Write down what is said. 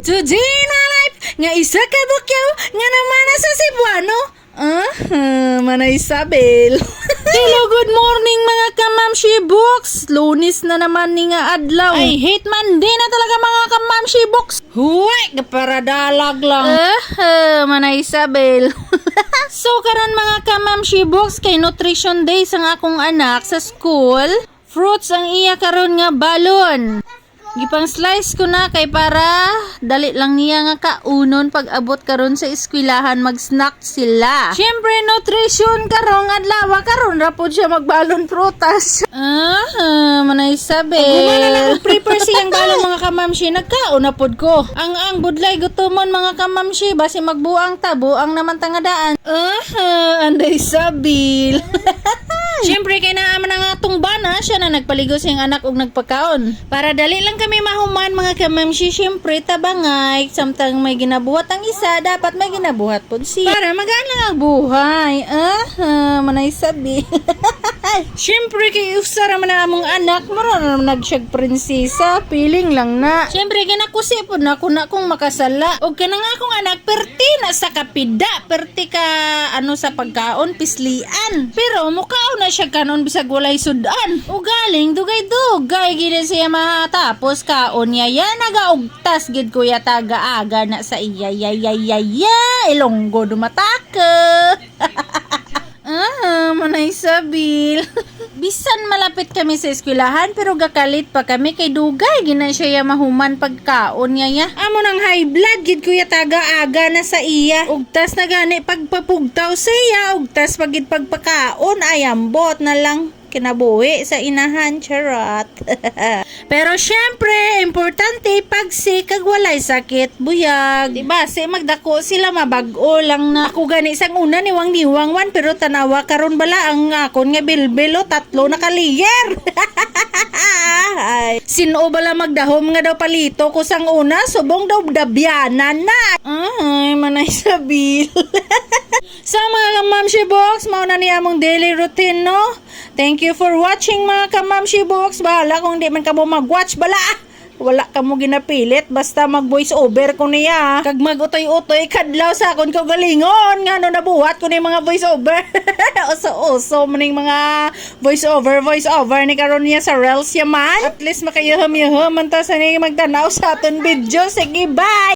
Today in my life, nga isa ka bukyaw, nga naman sa Cebuano. Mana Isabel. Hello, good morning mga kamamshi books. Lunis na naman ni nga adlaw. I hate Monday na talaga mga kamamshi books. Huwag, paradalag lang. Mana Isabel. So karon mga kamamshi books, kay nutrition day sang akong anak sa school. Fruits ang iya karon nga balon. Gipang slice ko na kay para dali lang niya nga kaunon pag abot karon sa eskwelahan mag-snack sila. Syempre nutrition karong adlaw karon ra pod siya magbalon prutas. Manay Isabel. Gumana na og prepare siyang balon mga kamamshi, nagkaon na pod ko. Ang budlay gutomon mga kamamshi basi magbuang tabo ang naman tangadaan. Anday Isabel. Siyempre kay naaman nga atong bana, siya na nagpaligo siyang anak og nagpakaon. Para dali lang kami mahuman mga kamamshi, siyempre tabangay. Samtang may ginabuhat ang isa, dapat may ginabuhat po siya. Para magaan lang ang buhay. Manay sabi. Siyempre kay usara man ang among anak, maroon na nagsyag prinsesa, piling lang na. Siyempre kinakusi po na kuna kung makasala. Og kanang akong anak, perti na sa kapida, perti ka ano sa pagkaon, pislian. Pero mukhaon na siya kanon bisag walay sudan. O galing dugay-dugay gid siya matapos kaon niya ya nagaugtas gid kuya taga-aga na sa iya ilonggo dumatake. Manay sabil. Bisan malapit kami sa eskwelahan pero gakalit pa kami kay dugay ginan siya mahuman pagkaon niya ya. Amo nang high blood gid kuya taga-aga na sa iya. Ugtas na gani pagpapugtaw sa iya, ugtas pagid pagpakaon ay ambot na lang kinabuhi sa inahan, charot. Pero syempre, importante pagsik kag walay sakit, buyag. Diba, si magdako sila mabag-o lang na. Ako gani sang una niwang wan pero tanawa karon bala ang akon nga bilbilo 3 na kaliyer. Sino bala magdahom nga daw palito ko sang una, subong daw dabyanan na. Ay, manay sabil. Sa mga kamamshi box, mauna ni among daily routine, no? Thank you for watching mga kamamshi box. Bahala kung di man ka mo mag-watch, bala. Wala ka mo ginapilit, basta mag-voice over ko niya. Kag mag-utoy-utoy, kadlaw sa akon ko galingon. Nga no nabuhat ko ni mga voice over. Uso-uso mo ning mga voice over ni karon niya sa Reels yaman. At least makayaham-yaham man ta sa magtanaw sa aton video. Sige, bye!